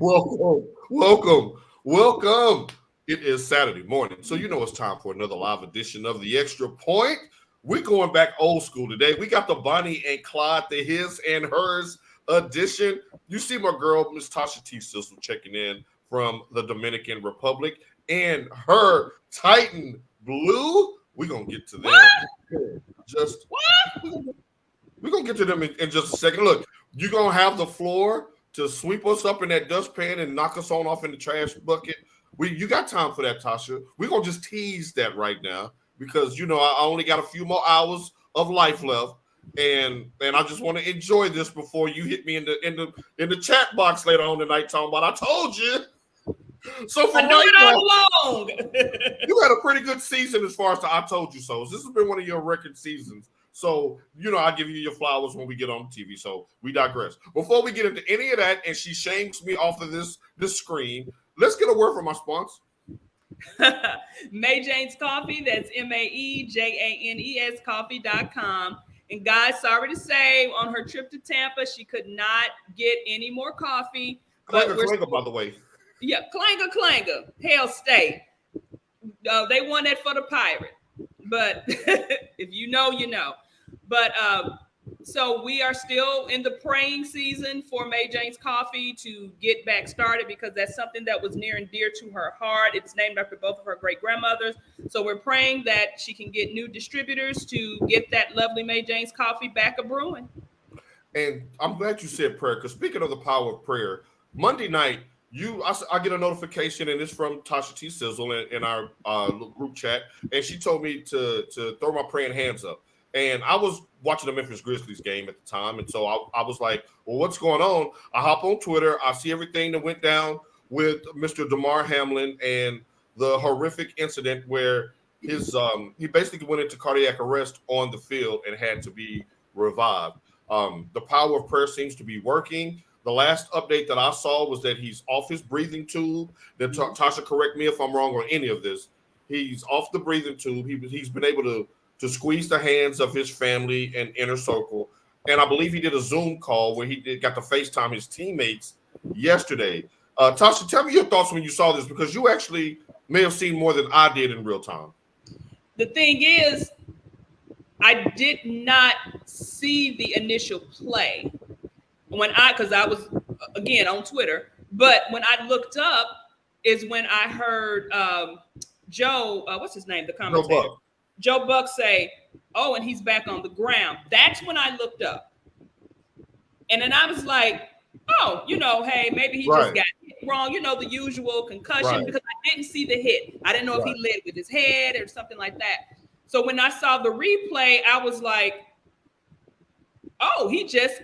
Welcome. It is Saturday morning, so you know it's time for another live edition of The Extra Point. We're going back old school today. We got the Bonnie and Clyde, the his and hers edition. You see my girl, Miss Tasha T. Sizzles, checking in from the Dominican Republic, and her Titan Blue. We're going to get to them. We're going to get to them in just a second. Look, you're going to have the floor to sweep us up in that dustpan and knock us on off in the trash bucket. You got time for that, Tasha. We're going to just tease that right now because, you know, I only got a few more hours of life left. And I just want to enjoy this before you hit me in the chat box later on tonight talking about I told you. So for right now, you had a pretty good season as far as the I told you so. This has been one of your record seasons. So, you know, I'll give you your flowers when we get on TV. So we digress. Before we get into any of that, and she shames me off of this screen, let's get a word from my sponsor. May Jane's Coffee. That's MAEJANES coffee.com. And guys, sorry to say, on her trip to Tampa, she could not get any more coffee. Clanger, by the way. Yeah, clanger. Hell State. They won that for the Pirate. But if you know, you know. But so we are still in the praying season for May Jane's Coffee to get back started because that's something that was near and dear to her heart. It's named after both of her great grandmothers. So we're praying that she can get new distributors to get that lovely May Jane's Coffee back a brewing. And I'm glad you said prayer because speaking of the power of prayer, Monday night, I get a notification, and it's from Tasha T. Sizzle in our group chat, and she told me to throw my praying hands up. And I was watching the Memphis Grizzlies game at the time, and so I was like, well, what's going on? I hop on Twitter. I see everything that went down with Mr. Damar Hamlin and the horrific incident where he basically went into cardiac arrest on the field and had to be revived. The power of prayer seems to be working. The last update that I saw was that he's off his breathing tube. Tasha, correct me if I'm wrong on any of this. He's off the breathing tube. He's been able to squeeze the hands of his family and inner circle. And I believe he did a Zoom call where he got to FaceTime his teammates yesterday. Tasha, tell me your thoughts when you saw this, because you actually may have seen more than I did in real time. The thing is, I did not see the initial play because I was, again, on Twitter. But when I looked up is when I heard Joe, what's his name? The commentator. Joe Buck say, oh, and he's back on the ground. That's when I looked up. And then I was like, oh, you know, hey, maybe he just got hit wrong. You know, the usual concussion, because I didn't see the hit. I didn't know if he led with his head or something like that. So when I saw the replay, I was like, oh, he just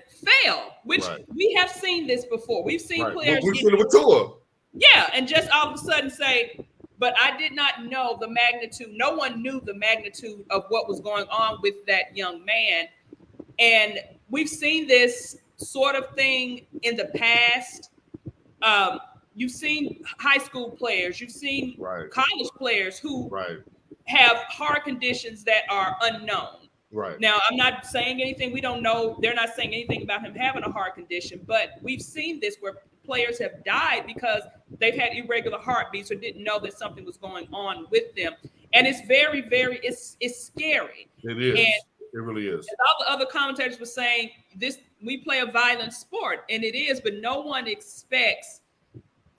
fell, which we have seen this before. We've seen players. We've seen it with Tua. Yeah, and just all of a sudden say, but I did not know the magnitude. No one knew the magnitude of what was going on with that young man. And we've seen this sort of thing in the past. You've seen high school players. You've seen college players who have heart conditions that are unknown. Now, I'm not saying anything. We don't know. They're not saying anything about him having a heart condition. But we've seen this where players have died because they've had irregular heartbeats or didn't know that something was going on with them. And it's very, very, it's scary. It is. And it really is. All the other commentators were saying we play a violent sport, and it is, but no one expects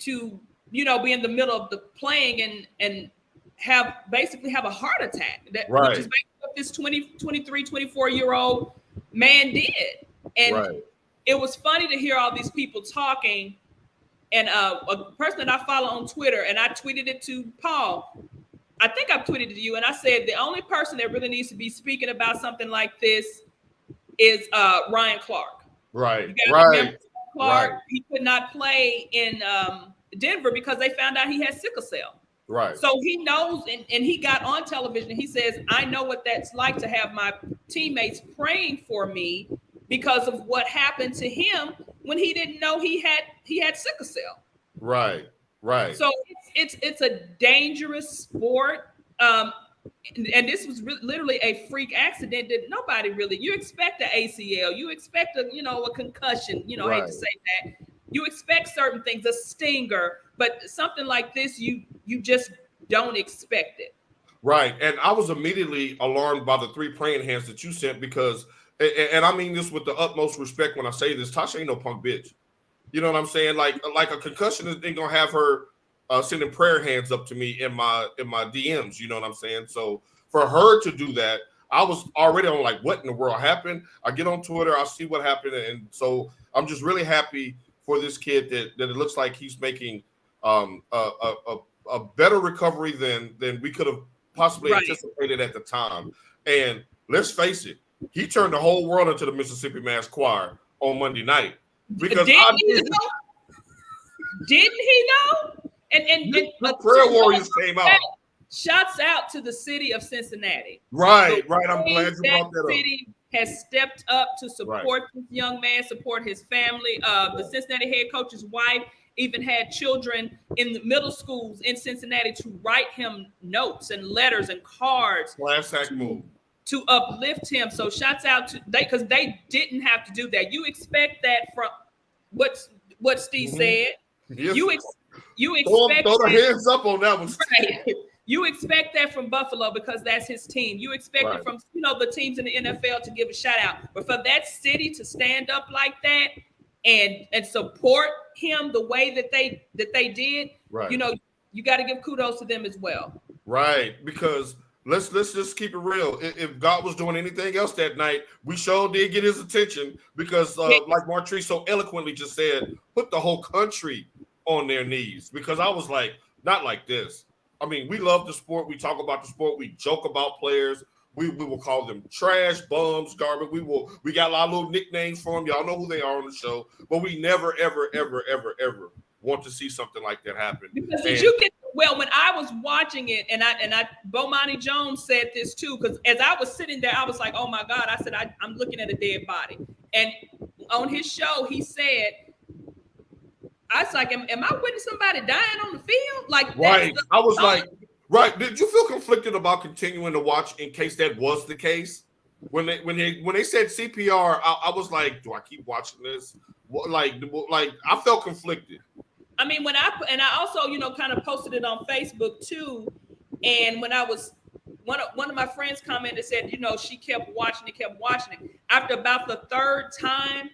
to, you know, be in the middle of the playing and have a heart attack. Which is basically what this 23, 24-year-old man did. And it was funny to hear all these people talking. And a person that I follow on Twitter, and I tweeted it to Paul. I think I tweeted it to you, and I said the only person that really needs to be speaking about something like this is Ryan Clark. Clark, he could not play in Denver because they found out he had sickle cell. So he knows, and he got on television. He says, I know what that's like to have my teammates praying for me because of what happened to him when he didn't know he had sickle cell. So it's a dangerous sport. And this was literally a freak accident that nobody really, you expect an ACL, you expect a concussion, I hate to say that. You expect certain things, a stinger, but something like this, you just don't expect it. Right. And I was immediately alarmed by the 3 praying hands that you sent because, and I mean this with the utmost respect when I say this, Tasha ain't no punk bitch. You know what I'm saying? Like a concussion ain't gonna have her sending prayer hands up to me in my DMs. You know what I'm saying? So for her to do that, I was already on like, what in the world happened? I get on Twitter, I see what happened, and so I'm just really happy for this kid that it looks like he's making a better recovery than we could have possibly anticipated at the time. And let's face it, he turned the whole world into the Mississippi Mass Choir on Monday night. Because Didn't he though? And the prayer warriors came out. Shouts out to the city of Cincinnati. Right. I'm glad you brought that up. City has stepped up to support this young man, support his family. The Cincinnati head coach's wife even had children in the middle schools in Cincinnati to write him notes and letters and cards. Class act move. To uplift him. So shouts out to they, because they didn't have to do that. You expect that from what Steve said. Yes. You expect throw the hands up on that one. Right. You expect that from Buffalo because that's his team. You expect it from the teams in the NFL to give a shout out. But for that city to stand up like that and support him the way that they did, you got to give kudos to them as well. Right, because let's just keep it real. If God was doing anything else that night, we sure did get his attention because, like Martrice so eloquently just said, put the whole country on their knees. Because I was like, not like this. I mean, we love the sport. We talk about the sport. We joke about players. We will call them trash, bums, garbage. We got a lot of little nicknames for them. Y'all know who they are on the show. But we never, ever, ever, ever, ever want to see something like that happen. Because when I was watching it, and Bomani Jones said this too, because as I was sitting there, I was like, oh my God, I said, I'm looking at a dead body. And on his show, he said, I was like, am I witnessing somebody dying on the field? Like, right. I was like, right. Did you feel conflicted about continuing to watch in case that was the case? When they said CPR, I was like, do I keep watching this? Like I felt conflicted. I mean, when I also, kind of posted it on Facebook too. And when I was, one of my friends commented, said, she kept watching it. After about the 3rd time,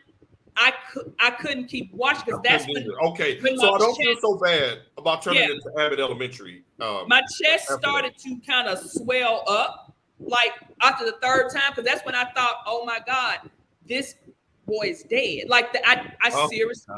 I couldn't keep watching because that's when. Okay, so I don't feel so bad about turning it to Abbott Elementary. My chest started to kind of swell up, like after the 3rd time, because that's when I thought, oh my God, this boy is dead. Like I seriously,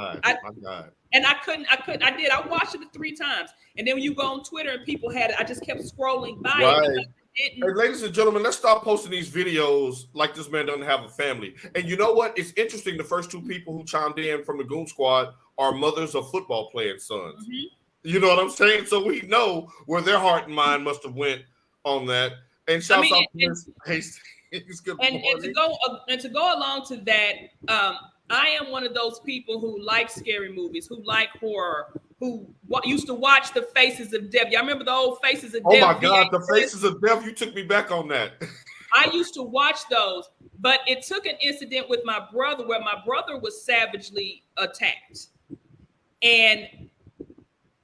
and I watched it 3 times, and then when you go on Twitter and people had it, I just kept scrolling by it. Hey, ladies and gentlemen, let's stop posting these videos like this man doesn't have a family. And you know what? It's interesting. The first 2 people who chimed in from the Goon Squad are mothers of football playing sons. Mm-hmm. You know what I'm saying? So we know where their heart and mind must have went on that. And shouts out to Miss Hastings. Good morning. And to go along to that, I am one of those people who like scary movies, who like horror, who used to watch The Faces of Death. Y'all remember the old Faces of Death? Oh my God, The Faces of Death. You took me back on that. I used to watch those, but it took an incident with my brother where my brother was savagely attacked. And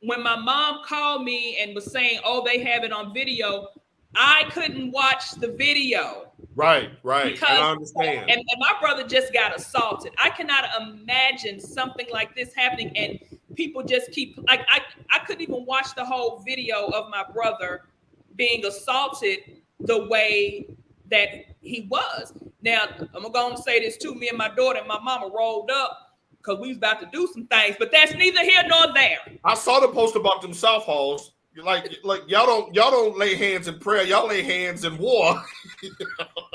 when my mom called me and was saying, oh, they have it on video, I couldn't watch the video. Right. Because, I understand. And my brother just got assaulted. I cannot imagine something like this happening and people just keep, I couldn't even watch the whole video of my brother being assaulted the way that he was. Now, I'm going to say this too. Me and my daughter and my mama rolled up because we was about to do some things, but that's neither here nor there. I saw the post about them South Halls. Like y'all don't lay hands in prayer. Y'all lay hands in war.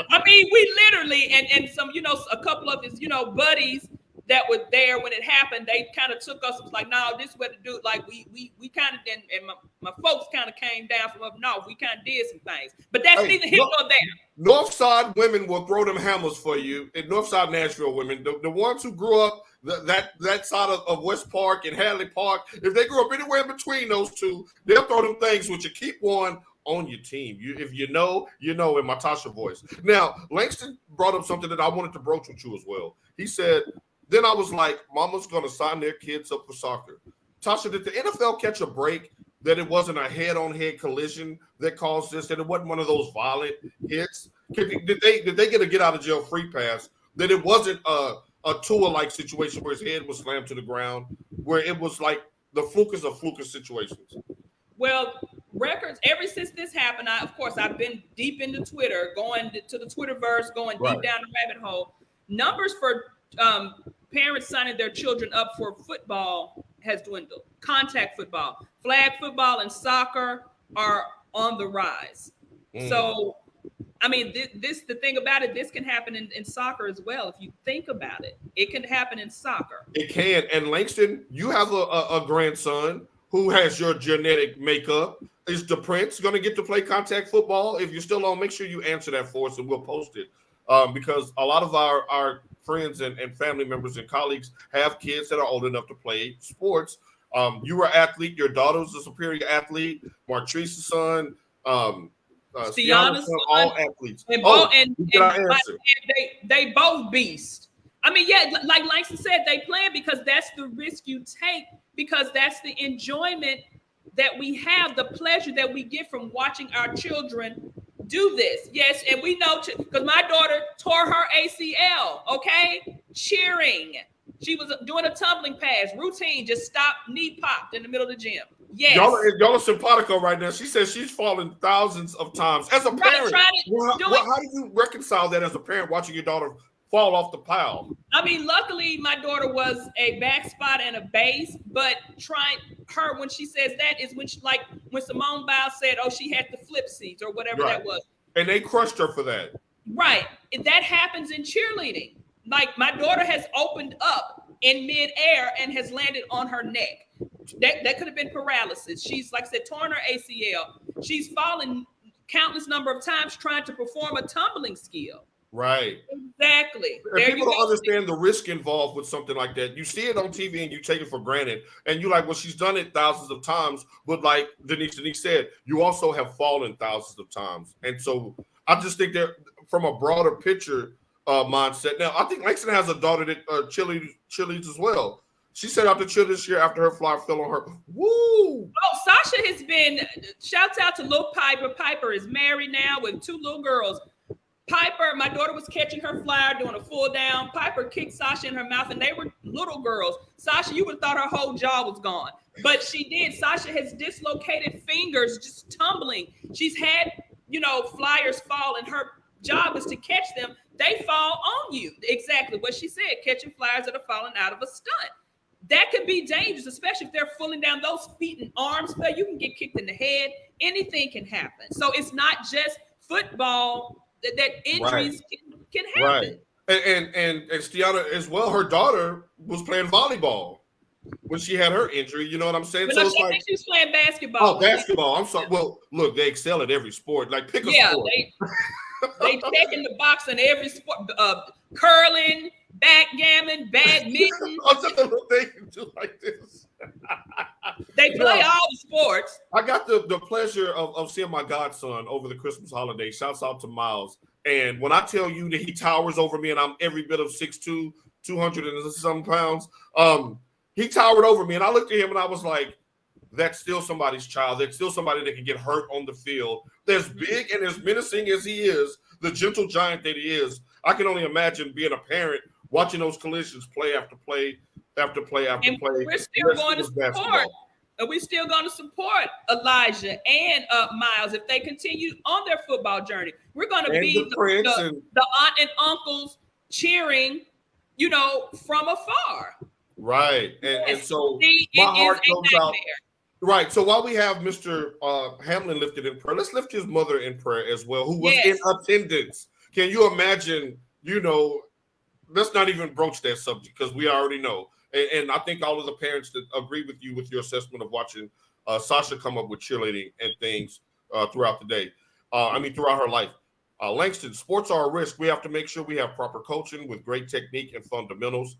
I mean, we literally and some, a couple of his, buddies that were there when it happened, they kind of took us. It was like, no, this is what to do. Like we kind of did, and my folks kind of came down from up north. We kind of did some things, but that's neither here nor there. Northside women will throw them hammers for you. And Northside Nashville women, the ones who grew up that side of West Park and Hadley Park, if they grew up anywhere in between those two, they'll throw them things with you. Keep one on your team. If you know, in my Tasha voice. Now, Langston brought up something that I wanted to broach with you as well. He said, Then I was like, mama's going to sign their kids up for soccer. Tasha, did the NFL catch a break that it wasn't a head-on-head collision that caused this, that it wasn't one of those violent hits? Did they get a get-out-of-jail-free pass, that it wasn't a Tua-like situation where his head was slammed to the ground, where it was like the flukus of flukus situations? Well, records, ever since this happened, I've been deep into Twitter, going to the Twitterverse, going deep down the rabbit hole. Numbers for parents signing their children up for football has dwindled. Contact football, flag football, and soccer are on the rise. So, I mean, the thing about it, this can happen in soccer as well. If you think about it, it can happen in soccer. It can. And Langston, you have a grandson who has your genetic makeup. Is the Prince going to get to play contact football? If you're still on, make sure you answer that for us and we'll post it. Because a lot of our friends and family members and colleagues have kids that are old enough to play sports. You were an athlete. Your daughter was a superior athlete. Martrice's son, Stiana's son, all athletes. And they both beasts. I mean, yeah, like Langston said, they play because that's the risk you take, because that's the enjoyment that we have, the pleasure that we get from watching our children do this. Yes, and we know, because my daughter tore her ACL, okay? Cheering. She was doing a tumbling pass, routine, just stopped, knee popped in the middle of the gym. Yes. Y'all are simpatico right now. She says she's fallen thousands of times. As a parent, how do you reconcile that as a parent, watching your daughter fall off the pile? I mean, luckily, my daughter was a back spot and a base, but when she says that is when when Simone Biles said, oh, she had the flip seats or whatever that was. And they crushed her for that. Right. That happens in cheerleading. Like, my daughter has opened up in midair and has landed on her neck. That could have been paralysis. She's, like I said, torn her ACL. She's fallen countless number of times trying to perform a tumbling skill. Right. Exactly. And people don't understand the risk involved with something like that. You see it on TV and you take it for granted. And you're like, well, she's done it thousands of times. But like Denise said, you also have fallen thousands of times. And so I just think that from a broader picture mindset. Now, I think Langston has a daughter that cheerleads as well. She set out to cheer this year after her fly fell on her. Woo! Oh, Sasha has been, shouts out to Lil Piper. Piper is married now with 2 little girls. Piper, my daughter was catching her flyer, doing a full down. Piper kicked Sasha in her mouth, and they were little girls. Sasha, you would have thought her whole jaw was gone. But she did. Sasha has dislocated fingers just tumbling. She's had, flyers fall, and her job is to catch them. They fall on you. Exactly what she said, catching flyers that are falling out of a stunt. That could be dangerous, especially if they're fooling down those feet and arms. But you can get kicked in the head. Anything can happen. So it's not just football that injuries can happen. Right. And Stiana as well, her daughter was playing volleyball when she had her injury. You know what I'm saying? But so it's like she was playing basketball. Oh, basketball. I'm sorry. Well, look, they excel at every sport. Like, pick a sport. They check in the box in every sport. Curling, backgammon, badminton. Just a little thing do like this. They play all the sports. I got the pleasure of seeing my godson over the Christmas holiday. Shouts out to Miles. And when I tell you that he towers over me and I'm every bit of 6'2", 200 and some pounds, he towered over me. And I looked at him and I was like, that's still somebody's child. That's still somebody that can get hurt on the field. As big and as menacing as he is, the gentle giant that he is, I can only imagine being a parent watching those collisions play after play after play after play. We're still going to support. We're still going to support Elijah and Miles if they continue on their football journey. We're going to be the aunt and uncles cheering, from afar. Right. And so my heart goes out. Right. So while we have Mr. Hamlin lifted in prayer, let's lift his mother in prayer as well, who was in attendance. Can you imagine, let's not even broach that subject because we already know. And I think all of the parents that agree with you with your assessment of watching Sasha come up with cheerleading and things throughout the day. Throughout her life. Langston, sports are a risk. We have to make sure we have proper coaching with great technique and fundamentals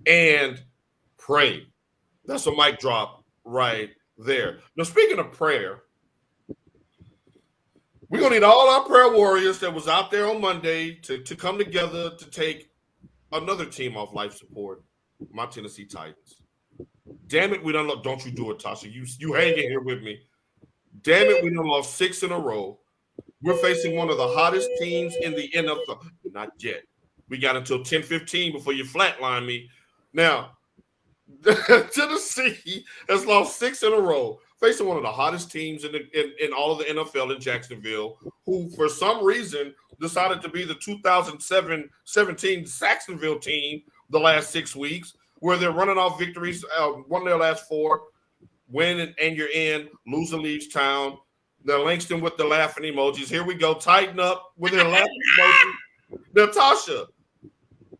and pray. That's a mic drop right there. Now, speaking of prayer, we're going to need all our prayer warriors that was out there on Monday to come together to take another team off life support, my Tennessee Titans. Damn it, we done lost. Don't you do it, Tasha. You hang in here with me. Damn it, we done lost 6 in a row. We're facing one of the hottest teams in the NFL. Not yet. We got until 10:15 before you flatline me. Now, Tennessee has lost 6 in a row, facing one of the hottest teams in all of the NFL in Jacksonville, who for some reason decided to be the 2017 Jacksonville team the last 6 weeks, where they're running off victories, won their last 4, win and you're in, loser leaves town. The Langston with the laughing emojis. Here we go, tighten up with their laughing emojis. Natasha,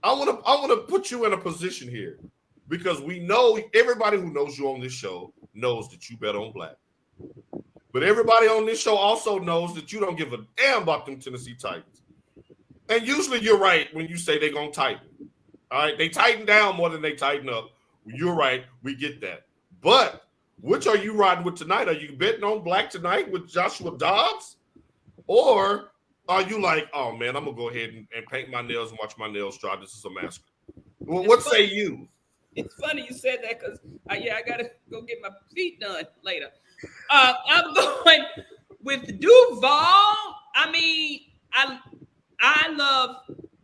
I want to put you in a position here, because we know everybody who knows you on this show knows that you bet on black. But everybody on this show also knows that you don't give a damn about them Tennessee Titans. And usually you're right when you say they're going to tighten. All right, they tighten down more than they tighten up. You're right, we get that. But which are you riding with tonight? Are you betting on black tonight with Joshua Dobbs? Or are you like, oh man, I'm going to go ahead and paint my nails and watch my nails dry. This is a massacre. Well, what say you? It's funny you said that, because I got to go get my feet done later. I'm going with Duval. I mean, I love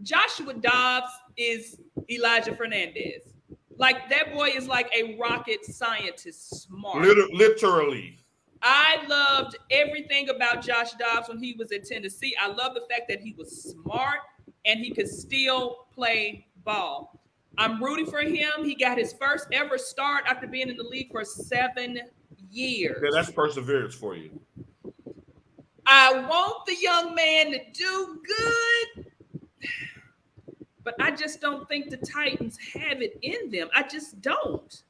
Joshua Dobbs is Elijah Fernandez. Like, that boy is like a rocket scientist, smart. Literally. I loved everything about Josh Dobbs when he was at Tennessee. I love the fact that he was smart and he could still play ball. I'm rooting for him. He got his first ever start after being in the league for 7 years. Yeah, that's perseverance for you. I want the young man to do good, but I just don't think the Titans have it in them. I just don't.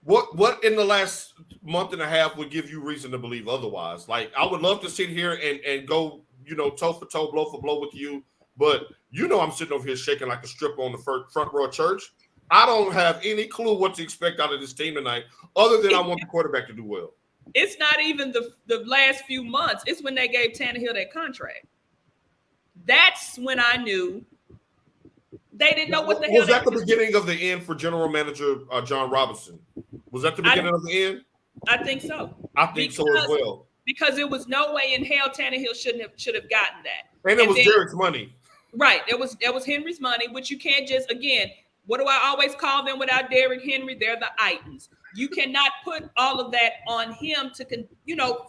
What in the last month and a half would give you reason to believe otherwise? Like, I would love to sit here and go, toe for toe, blow for blow with you, but I'm sitting over here shaking like a stripper on the front row of church. I don't have any clue what to expect out of this team tonight, other than I want the quarterback to do well. It's not even the last few months. It's when they gave Tannehill that contract. That's when I knew they didn't know what the hell. Was that the beginning of the end for General Manager John Robinson? Was that the beginning of the end? I think so. I think so as well. Because there was no way in hell Tannehill should have gotten that. And it was Derek's money. Right. It was Henry's money, which you can't just, again, what do I always call them without Derrick Henry? They're the Titans. You cannot put all of that on him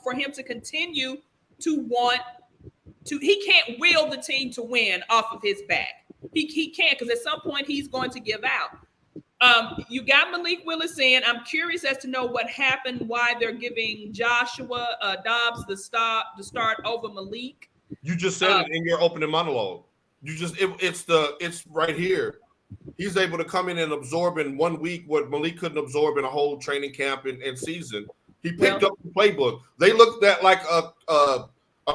for him to continue to want to. He can't will the team to win off of his back. He can't, because at some point he's going to give out. You got Malik Willis in. I'm curious as to know what happened, why they're giving Joshua Dobbs the start over Malik. You just said it in your opening monologue. It's right here. He's able to come in and absorb in 1 week what Malik couldn't absorb in a whole training camp and season. He picked up the playbook. They looked at like a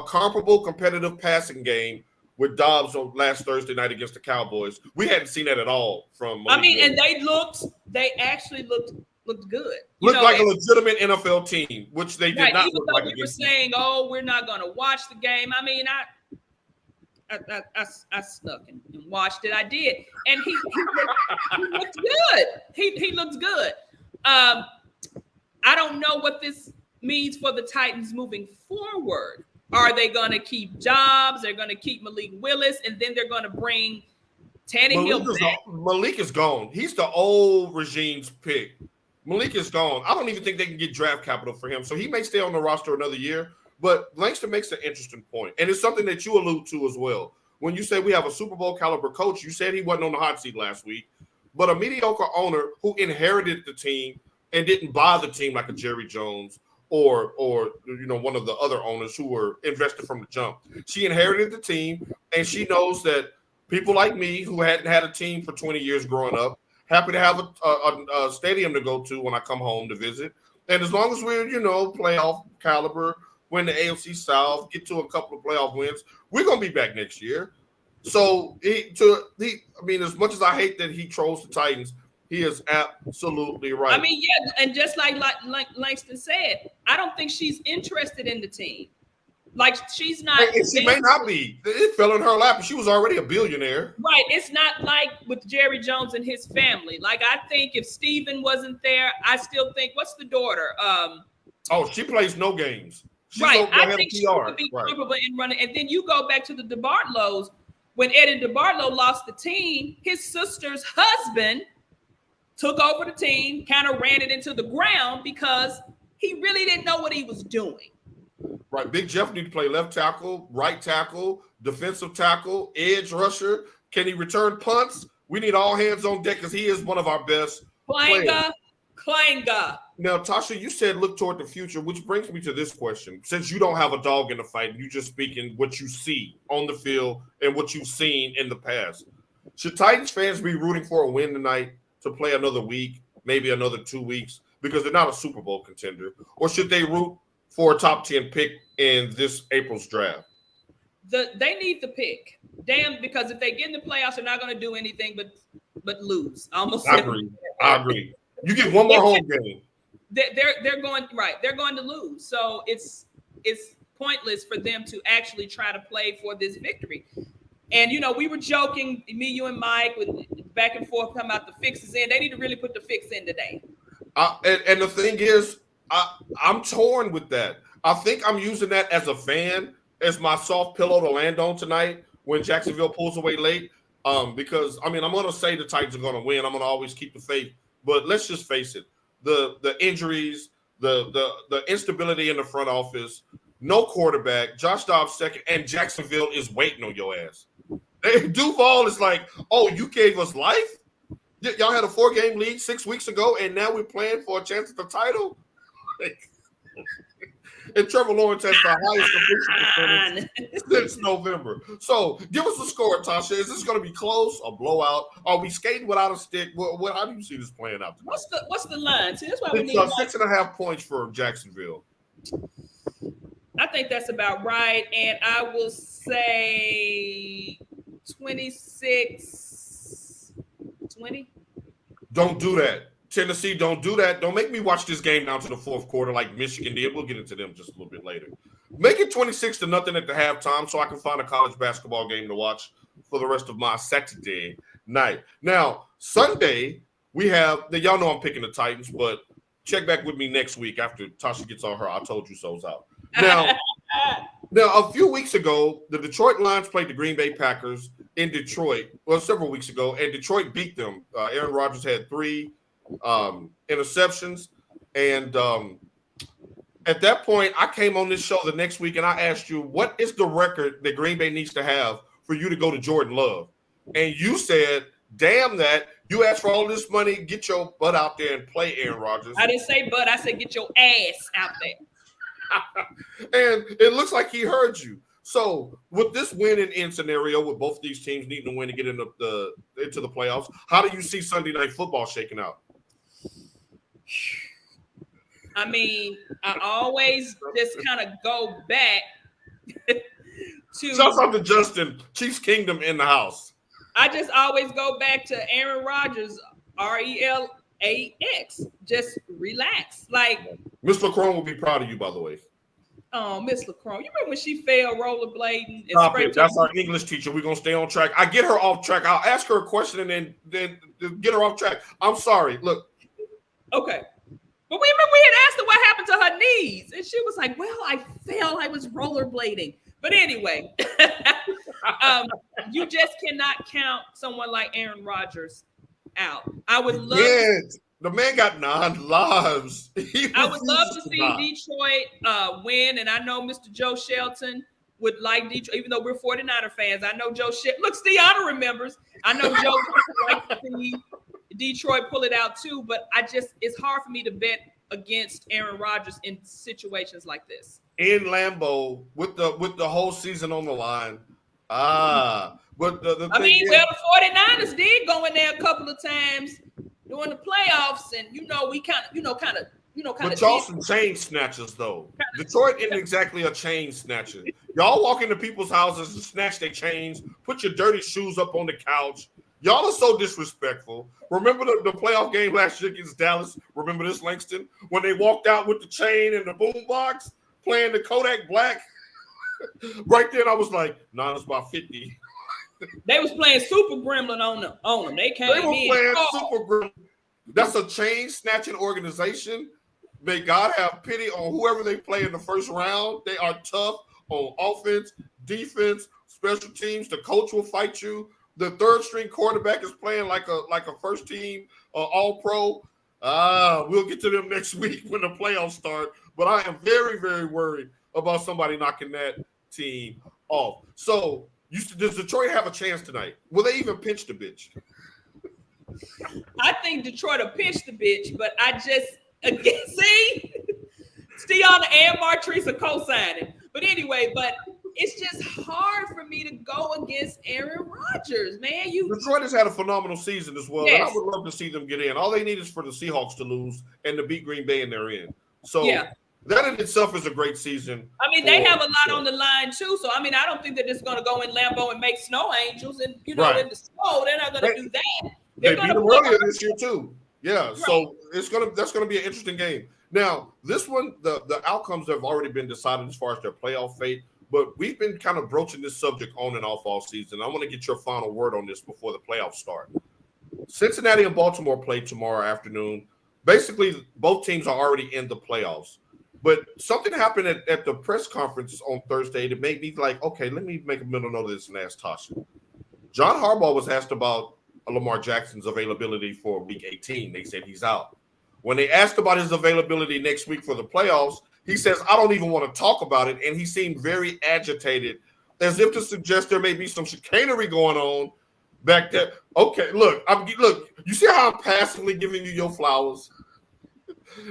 comparable competitive passing game with Dobbs on last Thursday night against the Cowboys. We hadn't seen that at all from Malik. And they actually looked good. Looked like a legitimate NFL team, which they did not look like. We were saying, we're not going to watch the game. I mean, I snuck and watched it. I did, and he looked good. He looks good. I don't know what this means for the Titans moving forward. Are they going to keep Dobbs? They're going to keep Malik Willis, and then they're going to bring Tannehill back. Malik is gone. He's the old regime's pick. Malik is gone. I don't even think they can get draft capital for him, so he may stay on the roster another year. But Langston makes an interesting point, and it's something that you allude to as well. When you say we have a Super Bowl caliber coach, you said he wasn't on the hot seat last week, but a mediocre owner who inherited the team and didn't buy the team like a Jerry Jones or one of the other owners who were invested from the jump. She inherited the team, and she knows that people like me who hadn't had a team for 20 years growing up, happy to have a stadium to go to when I come home to visit. And as long as we're, playoff caliber, win the AFC South, get to a couple of playoff wins, we're going to be back next year. So, as much as I hate that he trolls the Titans, he is absolutely right. I mean, yeah, and just like Langston said, I don't think she's interested in the team. Like she's not. And she may not be. It fell in her lap. She was already a billionaire. Right. It's not like with Jerry Jones and his family. Like I think if Steven wasn't there, I still think what's the daughter? Oh, she plays no games. She's right. I think she would be comfortable in running. And then you go back to the DeBartolo's. When Eddie DeBartolo lost the team, his sister's husband took over the team, kind of ran it into the ground because he really didn't know what he was doing. Right. Big Jeff need to play left tackle, right tackle, defensive tackle, edge rusher. Can he return punts? We need all hands on deck because he is one of our best players. Klanga. Now, Tasha, you said look toward the future, which brings me to this question. Since you don't have a dog in the fight, and you just speaking what you see on the field and what you've seen in the past, should Titans fans be rooting for a win tonight to play another week, maybe another 2 weeks, because they're not a Super Bowl contender? Or should they root for a top 10 pick in this April's draft? They need the pick. Damn, because if they get in the playoffs, they're not going to do anything but lose. I agree. You get one more home game. They're going right. They're going to lose. So it's pointless for them to actually try to play for this victory. And we were joking, me, you, and Mike, with back and forth talking about the fixes in. They need to really put the fix in today. And the thing is, I'm torn with that. I think I'm using that as a fan, as my soft pillow to land on tonight when Jacksonville pulls away late. Because I'm going to say the Titans are going to win. I'm going to always keep the faith. But let's just face it: the injuries, the instability in the front office, no quarterback, Josh Dobbs second, and Jacksonville is waiting on your ass. Duval is like, oh, you gave us life? Y'all had a 4-game lead 6 weeks ago, and now we're playing for a chance at the title? And Trevor Lawrence has the highest completion percentage since November. So give us a score, Tasha. Is this going to be close, a blowout? Are we skating without a stick? How do you see this playing out tonight? What's the line? See, that's why we need 6.5 points for Jacksonville. I think that's about right. And I will say 26-20. Don't do that. Tennessee, don't do that. Don't make me watch this game down to the fourth quarter like Michigan did. We'll get into them just a little bit later. Make it 26-0 at the halftime so I can find a college basketball game to watch for the rest of my Saturday night. Now, Sunday, we have – y'all know I'm picking the Titans, but check back with me next week after Tasha gets all her I told you so's out. Now, a few weeks ago, the Detroit Lions played the Green Bay Packers in Detroit, several weeks ago, and Detroit beat them. Aaron Rodgers had 3 interceptions, and at that point I came on this show the next week and I asked you, what is the record that Green Bay needs to have for you to go to Jordan Love? And you said, damn that, you asked for all this money, get your butt out there and play Aaron Rodgers. I didn't say butt, I said get your ass out there. And it looks like he heard you. So with this win and in scenario, with both these teams needing to win to get into the playoffs, how do you see Sunday Night Football shaking out? I mean, I always just kind of go back to. Shouts out to Justin, Chiefs Kingdom in the house. I just always go back to Aaron Rodgers, RELAX. Just relax. Like Miss LaCrone will be proud of you, by the way. Oh, Miss LaCrone. You remember when she fell rollerblading? Stop it. That's our English teacher. We're going to stay on track. I get her off track. I'll ask her a question and then get her off track. I'm sorry. Look. Okay. But we remember we had asked her what happened to her knees. And she was like, well, I fell. I was rollerblading. But anyway, you just cannot count someone like Aaron Rodgers out. I would love the man got 9 lives. I would love to see Detroit win. And I know Mr. Joe Shelton would like Detroit, even though we're 49er fans. I know Joe Shelton. Look, Stiana remembers. I know Joe would like to see Detroit pull it out too, but it's hard for me to bet against Aaron Rodgers in situations like this. In Lambeau with the whole season on the line. But the 49ers did go in there a couple of times during the playoffs, and we kind of. But y'all some chain snatchers though. Detroit isn't exactly a chain snatcher. Y'all walk into people's houses and snatch their chains, put your dirty shoes up on the couch. Y'all are so disrespectful. Remember the playoff game last year against Dallas? Remember this, Langston? When they walked out with the chain and the boombox playing the Kodak Black? Right then, I was like, nah, it's about 50. They was playing Super Gremlin on them. They came They were in. playing Super Gremlin. That's a chain snatching organization. May God have pity on whoever they play in the first round. They are tough on offense, defense, special teams. The coach will fight you. The third string quarterback is playing like a first team all pro. We'll get to them next week when the playoffs start. But I am very, very worried about somebody knocking that team off. So does Detroit have a chance tonight? Will they even pinch the bitch? I think Detroit will pinch the bitch, but I just see Stiana and Martrice are co-signing. But anyway, it's just hard for me to go against Aaron Rodgers, man. Detroit has had a phenomenal season as well, yes. and I would love to see them get in. All they need is for the Seahawks to lose and to beat Green Bay, and they're in. So that in itself is a great season. I mean, they have a lot on the line too. So I mean, I don't think they're just going to go in Lambeau and make snow angels, and in the snow, they're not going to do that. They beat them earlier this year too. Yeah, right. So that's gonna be an interesting game. Now, this one, the outcomes have already been decided as far as their playoff fate, but we've been kind of broaching this subject on and off all season. I want to get your final word on this before the playoffs start. Cincinnati and Baltimore play tomorrow afternoon. Basically, both teams are already in the playoffs. But something happened at the press conference on Thursday that made me like, okay, let me make a mental note of this and ask Tasha. John Harbaugh was asked about Lamar Jackson's availability for week 18. They said he's out. When they asked about his availability next week for the playoffs, he says, I don't even want to talk about it. And he seemed very agitated, as if to suggest there may be some chicanery going on back there. Okay, look, you see how I'm passively giving you your flowers?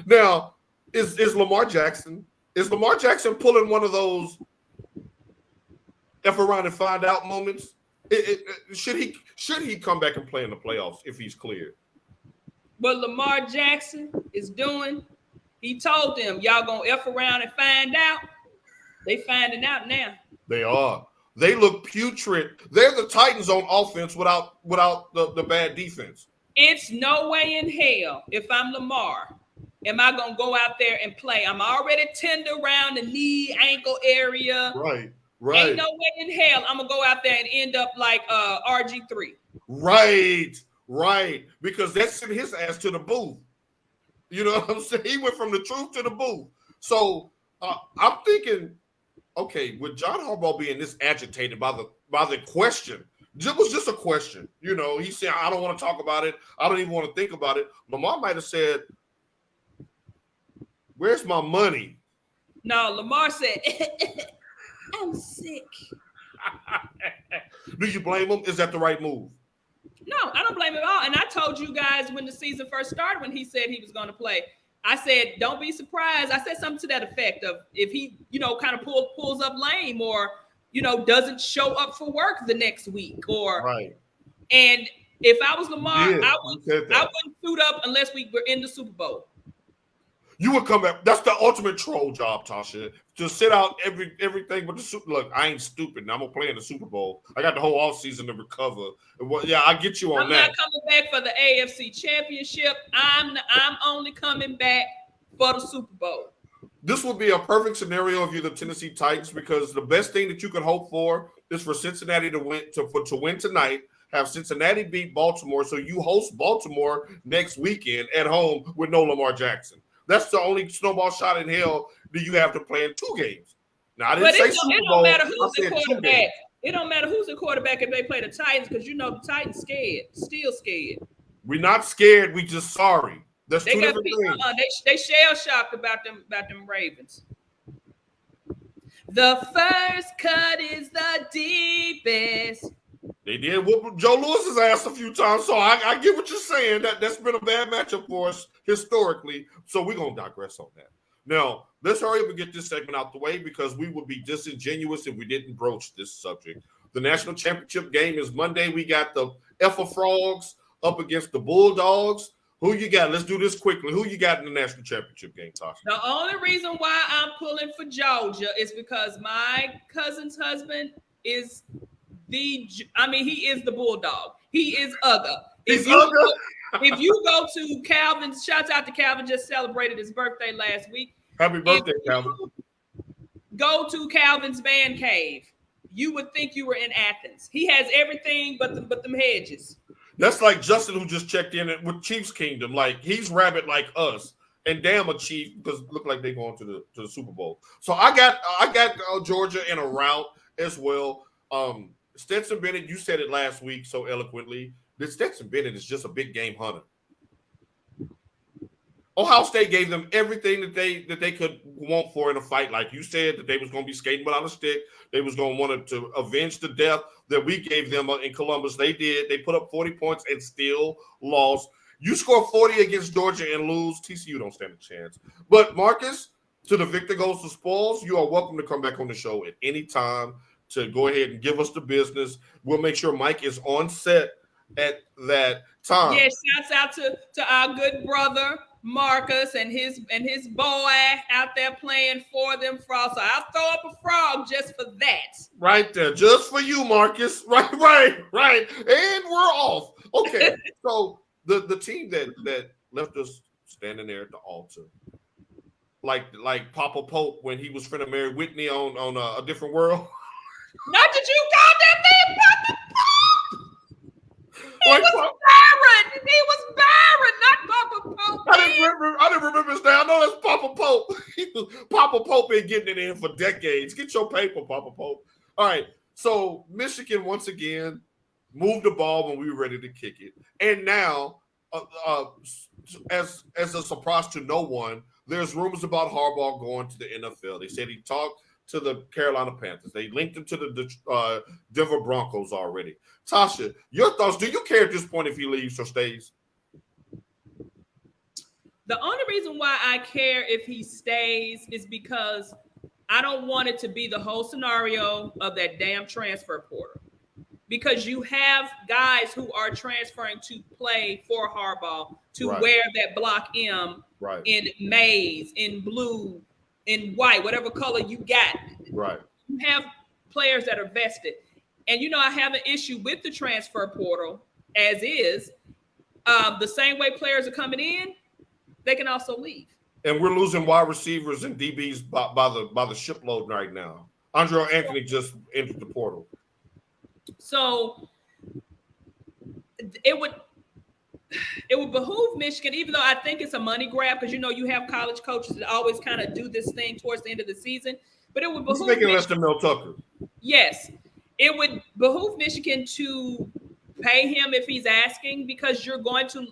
Now, is Lamar Jackson pulling one of those F around and find out moments? Should he come back and play in the playoffs if he's cleared? What Lamar Jackson is doing, he told them, y'all gonna F around and find out. They finding out now. They are. They look putrid. They're the Titans on offense without the bad defense. It's no way in hell, if I'm Lamar, am I gonna go out there and play? I'm already tender around the knee, ankle area. Right. Ain't no way in hell I'm gonna go out there and end up like RG3. Right. Because that sent his ass to the booth. You know what I'm saying? He went from the truth to the booth. So I'm thinking, okay, with John Harbaugh being this agitated by the question, it was just a question. You know, he said, I don't want to talk about it. I don't even want to think about it. Lamar might have said, where's my money? No, Lamar said, I'm sick. Do you blame him? Is that the right move? No, I don't blame him at all. And I told you guys when the season first started, when he said he was going to play, I said, don't be surprised. I said something to that effect of if he, kind of pulls up lame or, doesn't show up for work the next week or. Right. And if I was Lamar, I wouldn't suit up unless we were in the Super Bowl. You would come back. That's the ultimate troll job, Tasha. To sit out everything but the Super. Look, I ain't stupid. I'm gonna play in the Super Bowl. I got the whole offseason to recover. Well, yeah, I get you on that. I'm not coming back for the AFC Championship. I'm only coming back for the Super Bowl. This would be a perfect scenario if you're the Tennessee Titans because the best thing that you could hope for is for Cincinnati to win tonight. Have Cincinnati beat Baltimore, so you host Baltimore next weekend at home with no Lamar Jackson. That's the only snowball shot in hell that you have to play in 2 games. Now, I didn't say Super Bowl. It don't matter who's the quarterback. It don't matter who's the quarterback if they play the Titans because the Titans still scared. We're not scared. We just sorry. That's two different things. They shell shocked about them Ravens. The first cut is the deepest. They did whoop Joe Lewis's ass a few times, so I get what you're saying. That's been a bad matchup for us historically, so we're going to digress on that. Now, let's hurry up and get this segment out the way because we would be disingenuous if we didn't broach this subject. The national championship game is Monday. We got the Effa Frogs up against the Bulldogs. Who you got? Let's do this quickly. Who you got in the national championship game, Tasha? The only reason why I'm pulling for Georgia is because my cousin's husband is he is the Bulldog. He is Ugga. If you go to Calvin's, shouts out to Calvin, just celebrated his birthday last week. Happy birthday, Calvin. go to Calvin's man cave, you would think you were in Athens. He has everything but them hedges. That's like Justin, who just checked in with Chiefs Kingdom. Like, he's rabbit like us, and damn a Chief, because look like they're going to the Super Bowl. So I got Georgia in a route as well. Stetson Bennett, you said it last week so eloquently. That Stetson Bennett is just a big game hunter. Ohio State gave them everything that they could want for in a fight. Like you said, that they was going to be skating without a stick. They was going to want to avenge the death that we gave them in Columbus. They did. They put up 40 points and still lost. You score 40 against Georgia and lose, TCU don't stand a chance. But Marcus, to the victor goes the spoils. You are welcome to come back on the show at any time to go ahead and give us the business. We'll make sure Mike is on set at that time. Yeah, shouts out to our good brother Marcus and his boy out there playing for them frogs. So I'll throw up a frog just for that. Right there, just for you, Marcus. Right. And we're off. Okay, so the team that left us standing there at the altar, like Papa Pope when he was finna marry Whitney on a different world. Not that you called that man Papa Pope. He was Byron, not Papa Pope. I didn't remember his name. I know that's Papa Pope. Papa Pope been getting it in for decades. Get your paper, Papa Pope. All right. So Michigan once again moved the ball when we were ready to kick it, and now, as a surprise to no one, there's rumors about Harbaugh going to the NFL. They said he talked to the Carolina Panthers. They linked him to the Denver Broncos already. Tasha, your thoughts? Do you care at this point if he leaves or stays? The only reason why I care if he stays is because I don't want it to be the whole scenario of that damn transfer portal. Because you have guys who are transferring to play for Harbaugh to wear that block M in maize, in blue, in white, whatever color you got. Right. You have players that are vested. And, I have an issue with the transfer portal as is. The same way players are coming in, they can also leave. And we're losing wide receivers and DBs by the shipload right now. Andre Anthony just entered the portal. So it would behoove Michigan, even though I think it's a money grab, because you have college coaches that always kind of do this thing towards the end of the season. But it would behoove making less than Mel Tucker. Yes, it would behoove Michigan to pay him if he's asking, because you're going to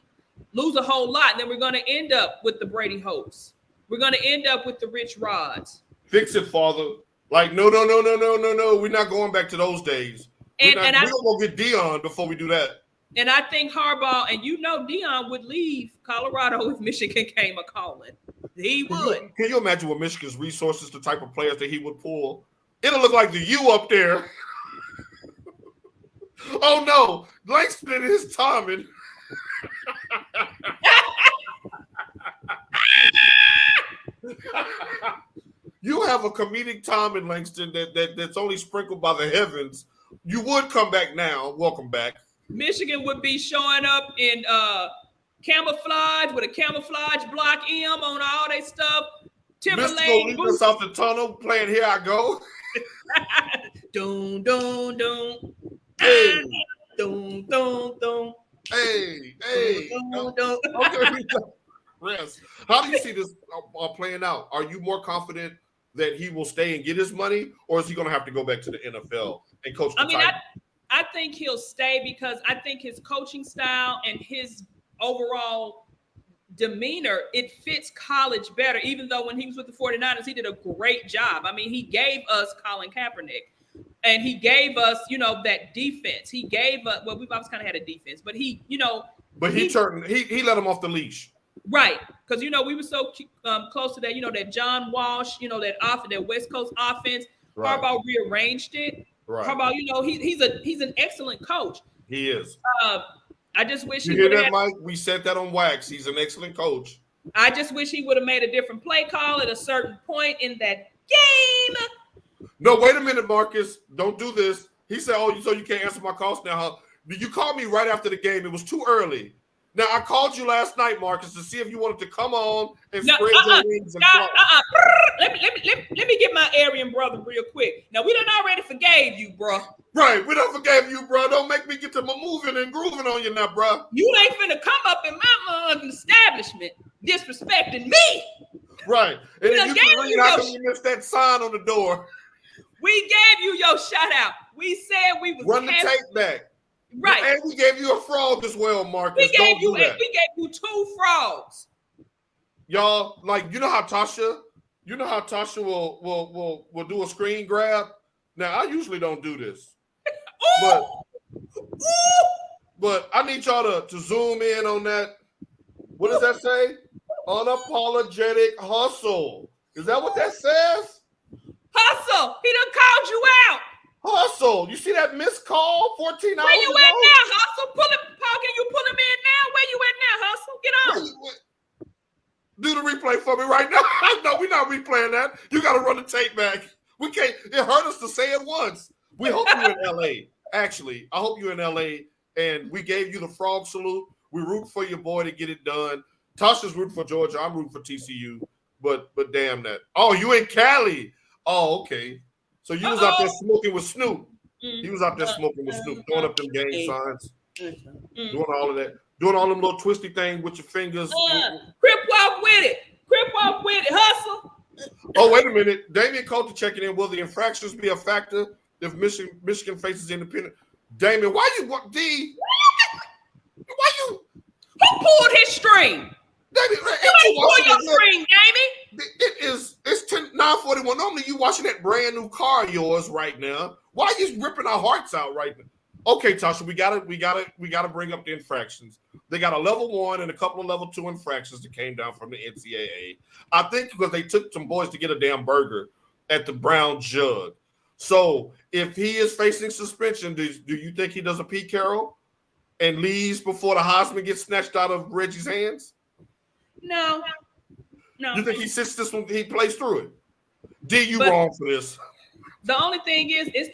lose a whole lot. And then we're going to end up with the Brady Hopes. We're going to end up with the Rich Rods. Fix it, Father. Like, no. We're not going back to those days. We're going to go get Dion before we do that. And I think Harbaugh, and Dion would leave Colorado if Michigan came a calling. He would. Can you imagine what Michigan's resources, the type of players that he would pull? It'll look like the U up there. Oh, no. Langston and his timing. You have a comedic timing, Langston, that's only sprinkled by the heavens. You would come back now. Welcome back. Michigan would be showing up in camouflage with a camouflage block M on all their stuff. Timberlake boots off the tunnel, playing "Here I Go." Dun dun dun. Hey. Dun dun dun. Hey. Dun, dun. Okay. Rest. How do you see this playing out? Are you more confident that he will stay and get his money, or is he going to have to go back to the NFL and coach the Titans? I think he'll stay because I think his coaching style and his overall demeanor, it fits college better, even though when he was with the 49ers, he did a great job. I mean, he gave us Colin Kaepernick, and he gave us, that defense. He gave us, well, we've always kind of had a defense, but he let him off the leash. Right. Because, we were so close to that, that John Walsh, that West Coast offense. Right. Harbaugh rearranged it. Right. Harbaugh, he's an excellent coach. He is. I just wish you he hear that, Mike? We said that on wax. He's an excellent coach. I just wish he would have made a different play call at a certain point in that game. No, wait a minute, Marcus. Don't do this. He said, "Oh, so you can't answer my calls now, huh?" You called me right after the game. It was too early. Now, I called you last night, Marcus, to see if you wanted to come on and No, spread your wings and fly. Let me get my Aryan brother real quick. Now, we done already forgave you, bro. Right, we done forgave you, bro. Don't make me get to my moving and grooving on you now, bro. You ain't finna come up in my establishment disrespecting me. Right. And if you can read, how come you missed that sign on the door? We gave you your shout out. We said we was run the tape back. Right. And we gave you a frog as well, Marcus. We gave you 2 frogs. Y'all, like, you know how Tasha will do a screen grab? Now, I usually don't do this. But I need y'all to zoom in on that. What does that say? Unapologetic hustle. Is that what that says? Hustle. He done called you out. Hustle. You see that missed call 14 hours Where you ago? at now, Hustle? Pull him, Paul. Can you pull him in now? Where you at now, Hustle? Get on. Do the replay for me right now. No, we're not replaying that. You got to run the tape back. We can't. It hurt us to say it once. We hope you're in LA. Actually, I hope you're in LA. And we gave you the frog salute. We root for your boy to get it done. Tasha's rooting for Georgia. I'm rooting for TCU. But damn that. Oh, you in Cali. Oh, okay. So you was out there smoking with Snoop. He was out there smoking with Snoop, throwing up them gang signs, doing all of that, doing all them little twisty things with your fingers. Crip walk with it. Crip walk with it. Hustle. Oh, wait a minute. Damian Coulter checking in. Will the infractions be a factor if Michigan faces independent? Damian, why you? Who pulled his string? Somebody pull your string, Damien. It's 9:41. Normally you watching that brand new car of yours right now. Why are you ripping our hearts out right now? Okay, Tasha, we gotta bring up the infractions. They got a level 1 and a couple of level 2 infractions that came down from the NCAA. I think because they took some boys to get a damn burger at the Brown Jug. So if he is facing suspension, do you think he does a Pete Carroll and leaves before the Heisman gets snatched out of Reggie's hands? No. You think he sits this one? He plays through it. Did you wrong for this? The only thing is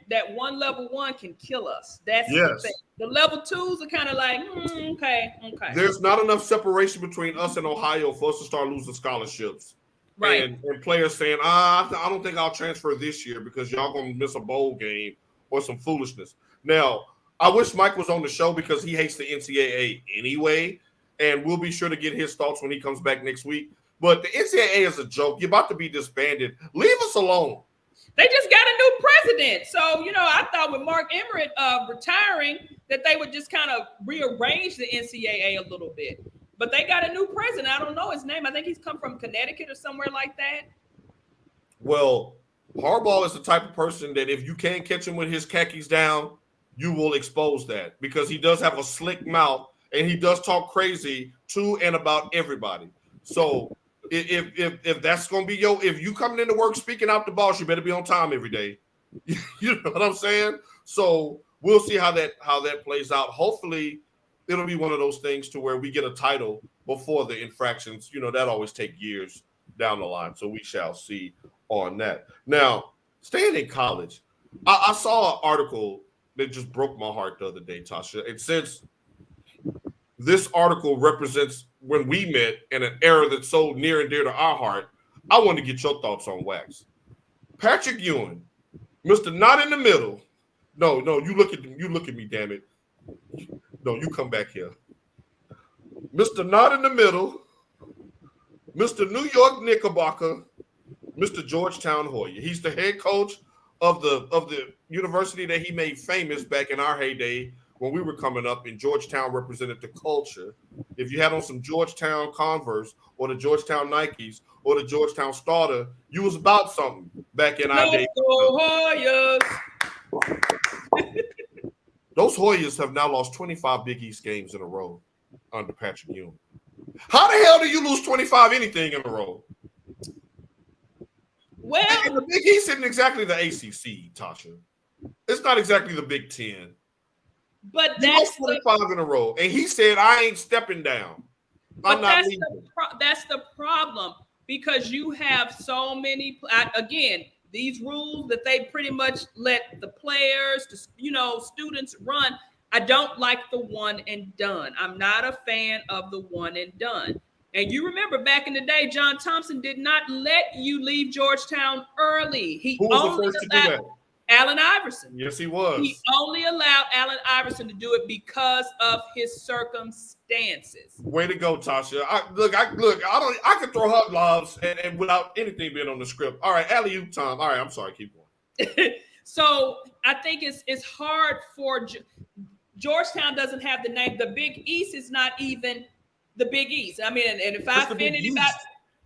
that one level 1 can kill us. That's the thing. The level 2s are kind of like, okay. There's not enough separation between us and Ohio for us to start losing scholarships. Right. And players saying, I don't think I'll transfer this year because y'all gonna miss a bowl game or some foolishness. Now, I wish Mike was on the show because he hates the NCAA anyway. And we'll be sure to get his thoughts when he comes back next week. But the NCAA is a joke. You're about to be disbanded. Leave us alone. They just got a new president. So, I thought with Mark Emmert retiring that they would just kind of rearrange the NCAA a little bit. But they got a new president. I don't know his name. I think he's come from Connecticut or somewhere like that. Well, Harbaugh is the type of person that if you can't catch him with his khakis down, you will expose that because he does have a slick mouth. And he does talk crazy to and about everybody. So if that's gonna be if you coming into work speaking out the boss, you better be on time every day. You know what I'm saying? So we'll see how that plays out. Hopefully, it'll be one of those things to where we get a title before the infractions. That always take years down the line. So we shall see on that. Now, staying in college, I saw an article that just broke my heart the other day, Tasha. It says this article represents when we met in an era that's so near and dear to our heart. I want to get your thoughts on Wax. Patrick Ewing, Mr. Not in the Middle. No, you look at me, damn it. No, you come back here. Mr. Not in the Middle, Mr. New York Knickerbocker, Mr. Georgetown Hoya. He's the head coach of the university that he made famous back in our heyday. When we were coming up, and Georgetown represented the culture. If you had on some Georgetown Converse or the Georgetown Nikes or the Georgetown Starter, you was about something back in our day. Hoyas. Those Hoyas have now lost 25 Big East games in a row under Patrick Ewing. How the hell do you lose 25 anything in a row? Well, and the Big East isn't exactly the ACC, Tasha. It's not exactly the Big Ten. But that's 25 in a row, and he said, "I ain't stepping down. I'm not leaving." That's the problem because you have so many. Again, these rules that they pretty much let the players, students run. I don't like the one and done. I'm not a fan of the one and done. And you remember back in the day, John Thompson did not let you leave Georgetown early. Who was the first to do that? Allen Iverson. Yes, he was. He only allowed Allen Iverson to do it because of his circumstances. Way to go, Tasha. I can throw her lobs and without anything being on the script. All right, alley-oop time. All right, I'm sorry. Keep going. So I think it's hard for Georgetown doesn't have the name. The Big East is not even the Big East. I mean, and if I offend anybody,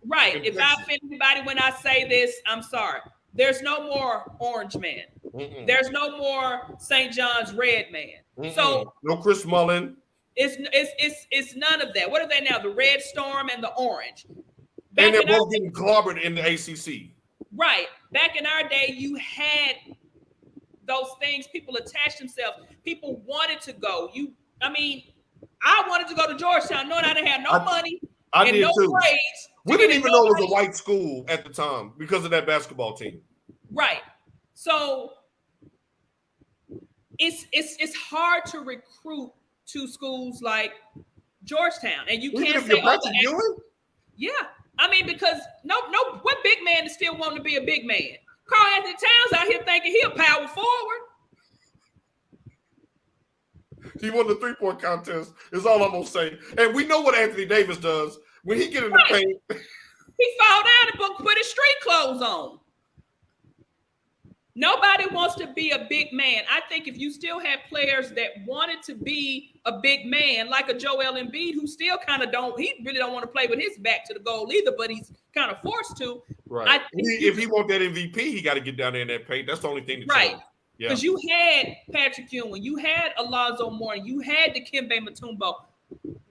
right? If I offend anybody when I say this, I'm sorry. There's no more Orange Man. Mm-mm. There's no more St. John's Red Man. Mm-mm. So no Chris Mullin. It's none of that. What are they now? The Red Storm and the Orange. And they're both getting clobbered in the ACC. Right. Back in our day, you had those things. People attached themselves. People wanted to go. I wanted to go to Georgetown, knowing I didn't have no money and no grades. We didn't even know it was a white school at the time because of that basketball team. Right. So it's hard to recruit to schools like Georgetown, and you can't say, yeah. I mean, because what big man is still wanting to be a big man? Karl Anthony Towns out here thinking he a power forward. He won the 3-point contest, is all I'm going to say. And we know what Anthony Davis does. When he get in the paint. He fall down and put his street clothes on. Nobody wants to be a big man. I think if you still have players that wanted to be a big man, like a Joel Embiid, who still kind of he really don't want to play with his back to the goal either, but he's kind of forced to. Right. If he want that MVP, he got to get down there in that paint. That's the only thing to right. Because you had Patrick Ewing, you had Alonzo Mourning, you had Dikembe Mutombo.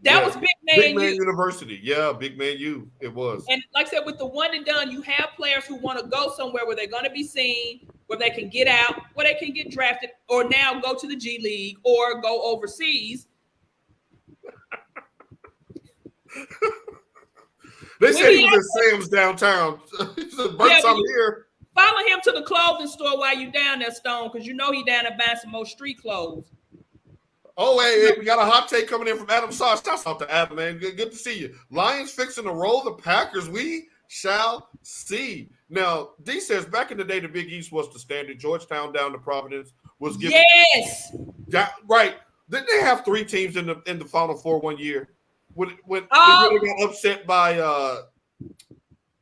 That was Big Man University. Yeah, Big Man U. It was. And like I said, with the one and done, you have players who want to go somewhere where they're going to be seen, where they can get out, where they can get drafted, or now go to the G League or go overseas. They said he was at Sam's downtown. He said, I'm here. Follow him to the clothing store while you down there, Stone, because you know he down there buying some more street clothes. Oh, hey, we got a hot take coming in from Adam Sauce. Shouts out to Adam, man. Good to see you. Lions fixing to roll the Packers. We shall see. Now, D says back in the day, the Big East was the standard. Georgetown down to Providence was given. Yes. Right. Didn't they have 3 teams in the Final Four one year? When they really got upset by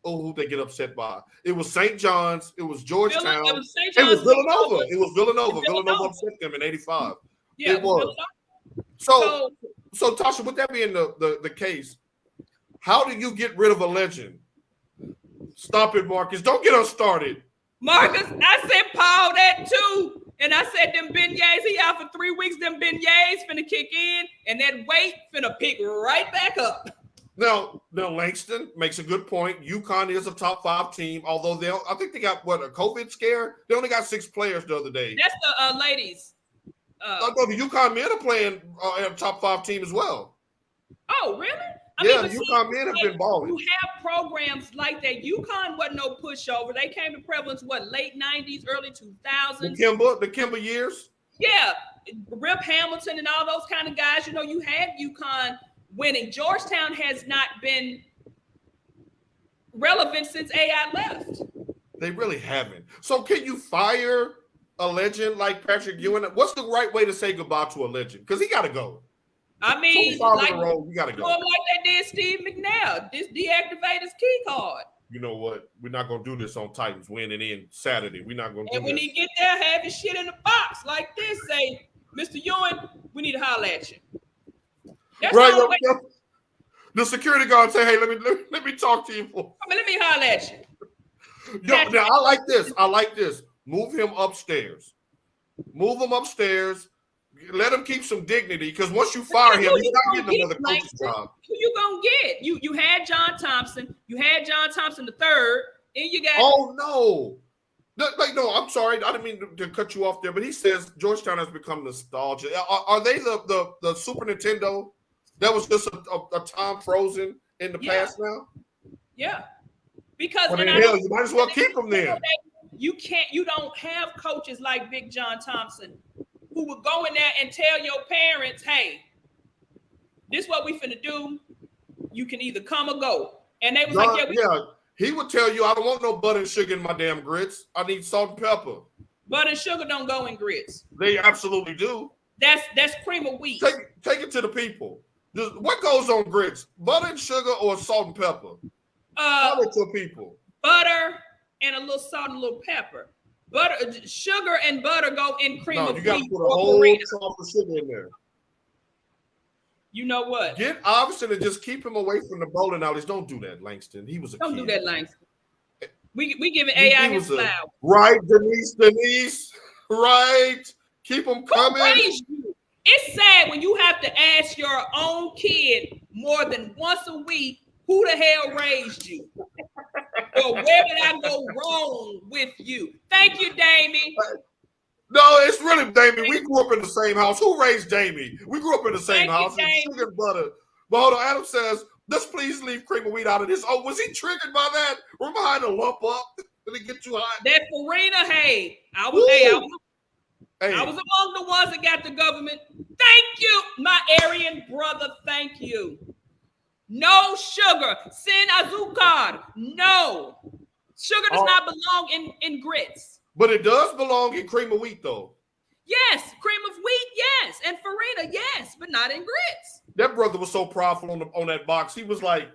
who they get upset by? It was St. John's. It was Georgetown. It was Villanova. It was Villanova. Villanova upset them in '85. Yeah, it was. So Tasha, with that being the case, how do you get rid of a legend? Stop it, Marcus. Don't get us started. Marcus, I said Paul that too. And I said them beignets, he out for 3 weeks, them beignets finna kick in, and that weight finna pick right back up. Now Langston makes a good point. UConn is a top 5 team, although I think they got a COVID scare. They only got 6 players the other day. That's the ladies. The UConn men are playing a top 5 team as well. Oh, really? UConn men have been balling. You have programs like that. UConn wasn't no pushover. They came to prevalence, late 90s, early 2000s. The Kimba years? Yeah. Rip Hamilton and all those kind of guys. You had UConn winning. Georgetown has not been relevant since AI left. They really haven't. So can you fire a legend like Patrick Ewing? What's the right way to say goodbye to a legend? Because he got to go. I mean, you got to go. Like they did Steve McNair. Just deactivate his key card. You know what? We're not going to do this on Titans winning in Saturday. We're not going to do this. And when he get there, have his shit in the box like this. Say, Mr. Ewing, we need to holler at you. That's right. The security guard say, hey, let me talk to you. Let me holler at you. Now, I like this. Move him upstairs. Let him keep some dignity, because once you fire him, he's not getting another coach's job. Who you gonna get? You had John Thompson. You had John Thompson III, and you got. Oh no! No, I'm sorry. I didn't mean to cut you off there, but he says Georgetown has become nostalgia. Are they the Super Nintendo that was just a time frozen in the past now? Yeah, because you might as well keep them there. You don't have coaches like Big John Thompson who would go in there and tell your parents, hey, this is what we finna do. You can either come or go. And they was like, yeah. He would tell you, I don't want no butter and sugar in my damn grits. I need salt and pepper. Butter and sugar don't go in grits. They absolutely do. That's cream of wheat. Take it to the people. What goes on grits? Butter and sugar or salt and pepper? Tell it to people. Butter and a little salt and a little pepper. Butter, sugar and butter go in cream of wheat. No, you got to put a whole salt and sugar in there. You know what? Get Iverson and just keep him away from the bowling alleys. Don't do that, Langston. He was a Don't kid. do that, Langston. We giving AI his flowers. Right, Denise. Right. Keep him coming. Who raised you? It's sad when you have to ask your own kid more than once a week, who the hell raised you? Or where did I go wrong with you? Thank you, Damie. No, it's really Damie. We grew up in the same house. Who raised Damie? We grew up in the same house. Sugar and butter. But hold on, Adam says, let's please leave cream of wheat out of this. Oh, was he triggered by that? Remember how to lump up? Did it get too hot? That Farina, hey, I was among the ones that got the government. Thank you, my Aryan brother. Thank you. No sugar. Sin azúcar. No. Sugar does not belong in grits. But it does belong in cream of wheat, though. Yes. Cream of wheat, yes. And farina, yes, but not in grits. That brother was so proudful on that box. He was like,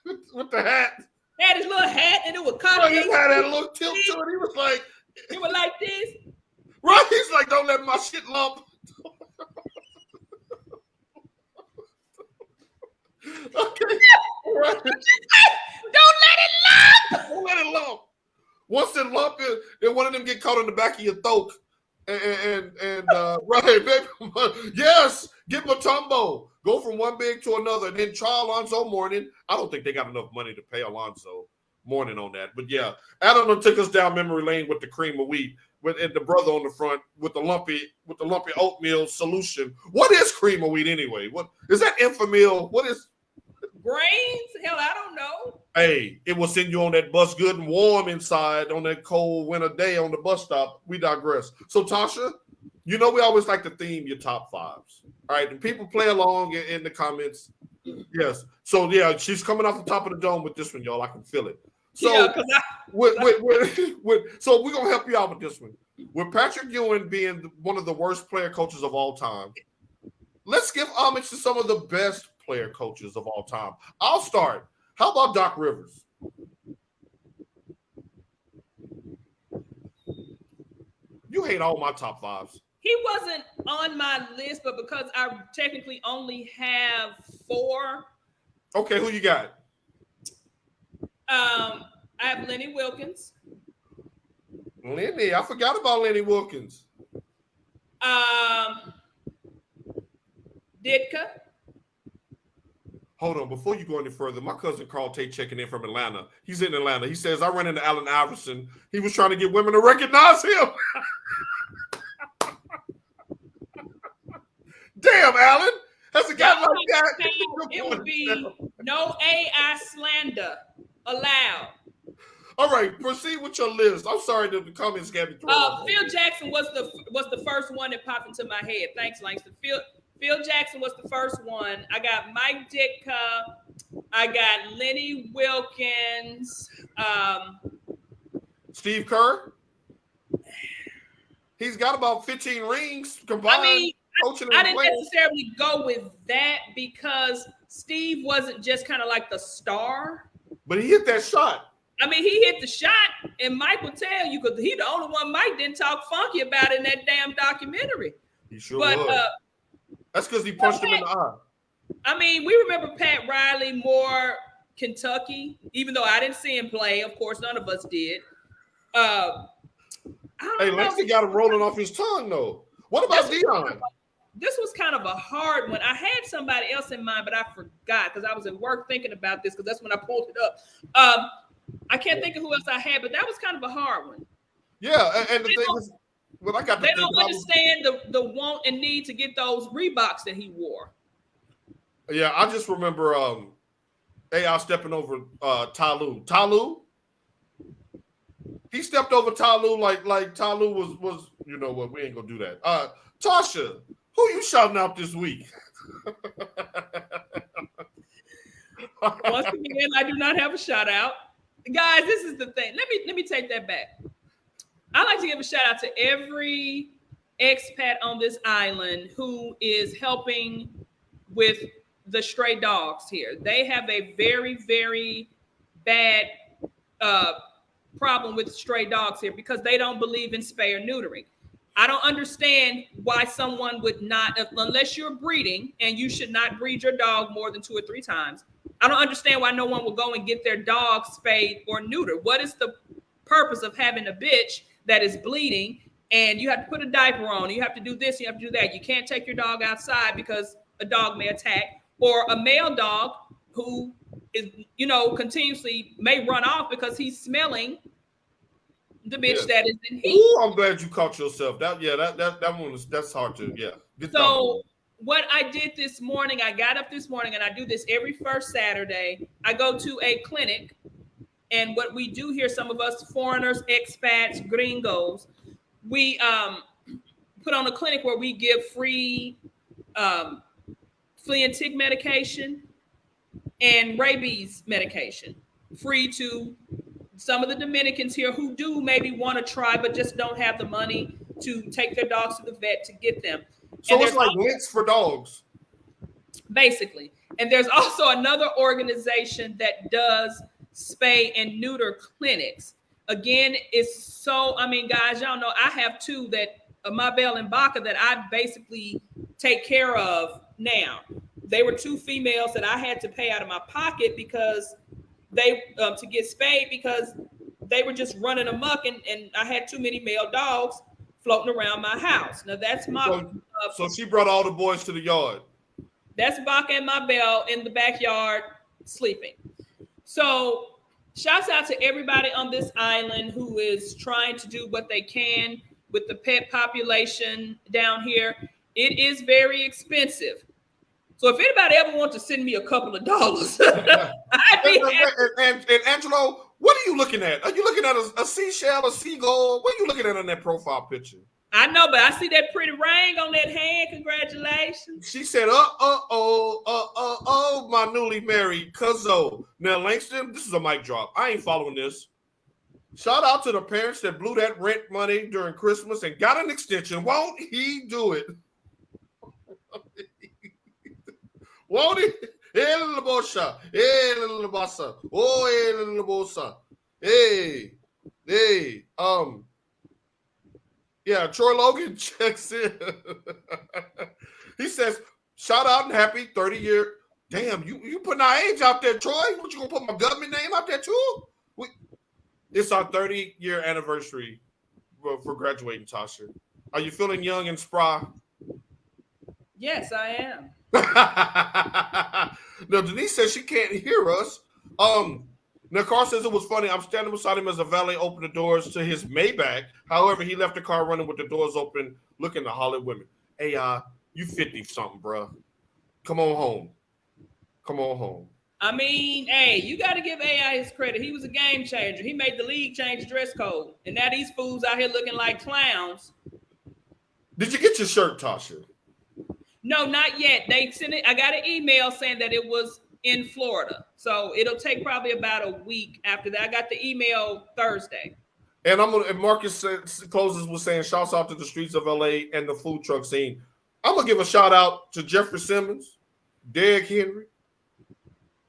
with the hat. He had his little hat and it was cut. He had that little tilt to it. He was like. It was like this. Right? He's like, don't let my shit lump. Okay. Right. Don't let it lump. Don't let it lump. Once it lump, then one of them get caught in the back of your throat. And right, baby. Yes, get Matumbo. Go from one big to another. And then try Alonzo Mourning. I don't think they got enough money to pay Alonzo Mourning on that. But yeah, Adam took us down memory lane with the cream of wheat. And the brother on the front with the lumpy oatmeal solution. What is cream of wheat anyway? What is that infamil? What is grains? Hell, I don't know. Hey, it will send you on that bus good and warm inside on that cold winter day on the bus stop. We digress. So Tasha, you know we always like to theme your top fives. All right, and people play along in the comments. Yes. So yeah, she's coming off the top of the dome with this one, y'all. I can feel it. So, yeah, so we're gonna help you out with this one. With Patrick Ewing being one of the worst player coaches of all time, let's give homage to some of the best player coaches of all time. I'll start. How about Doc Rivers? You hate all my top fives. He wasn't on my list, but because I technically only have 4. Okay, who you got? I have Lenny Wilkins. Lenny, I forgot about Lenny Wilkins. Ditka. Hold on, before you go any further, my cousin Carl Tate checking in from Atlanta. He's in Atlanta. He says, I ran into Allen Iverson. He was trying to get women to recognize him. Damn, Allen. Has a guy like that? It would be no AI slander allowed. All right, proceed with your list. I'm sorry that the comments got me thrown. Phil Jackson was the first one that popped into my head. Thanks, Langston. Phil Jackson was the first one. I got Mike Ditka. I got Lenny Wilkins. Steve Kerr. He's got about 15 rings combined. I mean, I didn't necessarily go with that because Steve wasn't just kind of like the star. But he hit that shot. I mean, he hit the shot, and Mike will tell you because he's the only one Mike didn't talk funky about in that damn documentary. He sure was. That's because he punched him in the eye. I mean, we remember Pat Riley more Kentucky, even though I didn't see him play. Of course, none of us did. Hey, Lexi got him rolling off his tongue, though. What about Dion? This was kind of a hard one. I had somebody else in mind, but I forgot because I was at work thinking about this because that's when I pulled it up. I can't think of who else I had, but that was kind of a hard one. Yeah, and the thing is, well, I got they don't understand the want and need to get those Reeboks that he wore. Yeah, I just remember AI stepping over Ty Lue. Ty Lue? He stepped over Tyloo like Tyloo was. You know what? We ain't gonna do that. Tasha, who you shouting out this week? Once again, I do not have a shout out, guys. This is the thing. Let me take that back. I like to give a shout out to every expat on this island who is helping with the stray dogs here. They have a very, very bad problem with stray dogs here because they don't believe in spay or neutering. I don't understand why someone would not, unless you're breeding, and you should not breed your dog more than 2 or 3 times. I don't understand why no one will go and get their dog spayed or neutered. What is the purpose of having a bitch that is bleeding and you have to put a diaper on, you have to do this, you have to do that. You can't take your dog outside because a dog may attack, or a male dog who is, continuously may run off because he's smelling the bitch that is in heat. Ooh, I'm glad you caught yourself. That one that's hard to Get so what I did this morning, I got up this morning, and I do this every first Saturday. I go to a clinic, and what we do here, some of us foreigners, expats, gringos, we put on a clinic where we give free flea and tick medication and rabies medication, free to some of the Dominicans here who do maybe want to try but just don't have the money to take their dogs to the vet to get them. So it's like links for dogs. Basically. And there's also another organization that does spay and neuter clinics. Again, it's so, guys, y'all know I have 2 that Mabel and Baca that I basically take care of now. They were 2 females that I had to pay out of my pocket because they to get spayed because they were just running amok, and I had too many male dogs floating around my house. Now that's my. So she brought all the boys to the yard. That's Baca and Mabel in the backyard sleeping. So shouts out to everybody on this island who is trying to do what they can with the pet population down here. It is very expensive. So if anybody ever wants to send me a couple of dollars, I'd be happy. And Angelo, what are you looking at? Are you looking at a seashell, a seagull? What are you looking at on that profile picture? I know, but I see that pretty ring on that hand. Congratulations. She said, my newly married cuzzo. Now, Langston, this is a mic drop. I ain't following this. Shout out to the parents that blew that rent money during Christmas and got an extension. Won't he do it? Won't he? Hey, little bossa. Hey, little bossa. Oh, hey, little bossa. Hey. Yeah, Troy Logan checks in. He says, shout out and happy 30-year. Damn, you putting our age out there, Troy? What, you gonna put my government name out there too? It's our 30-year anniversary for graduating, Tasha. Are you feeling young and spry? Yes, I am. No, Denise says she can't hear us. Now, Carl says it was funny. I'm standing beside him as a valet opened the doors to his Maybach. However, he left the car running with the doors open, looking to holler at women. Hey, you 50-something, bro. Come on home. Hey, you got to give AI his credit. He was a game changer. He made the league change the dress code. And now these fools out here looking like clowns. Did you get your shirt, Tasha? No, not yet. They sent it. I got an email saying that it was in Florida. So it'll take probably about a week after that. I got the email Thursday. And Marcus closes with saying, shouts out to the streets of LA and the food truck scene. I'm going to give a shout out to Jeffrey Simmons, Derrick Henry,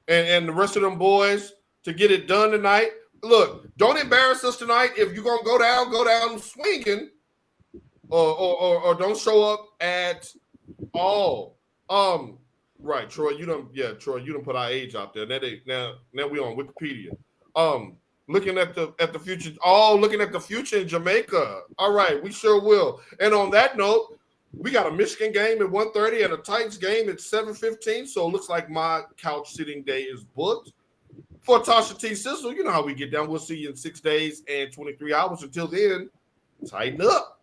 and the rest of them boys to get it done tonight. Look, don't embarrass us tonight. If you're going to go down swinging or don't show up at all. Right, Troy, you done put our age out there. Now we on Wikipedia. Looking at the future. Oh, looking at the future in Jamaica. All right, we sure will. And on that note, we got a Michigan game at 1:30 and a Titans game at 7:15. So it looks like my couch sitting day is booked. For Tasha T. Sizzle, you know how we get down. We'll see you in 6 days and 23 hours. Until then, tighten up.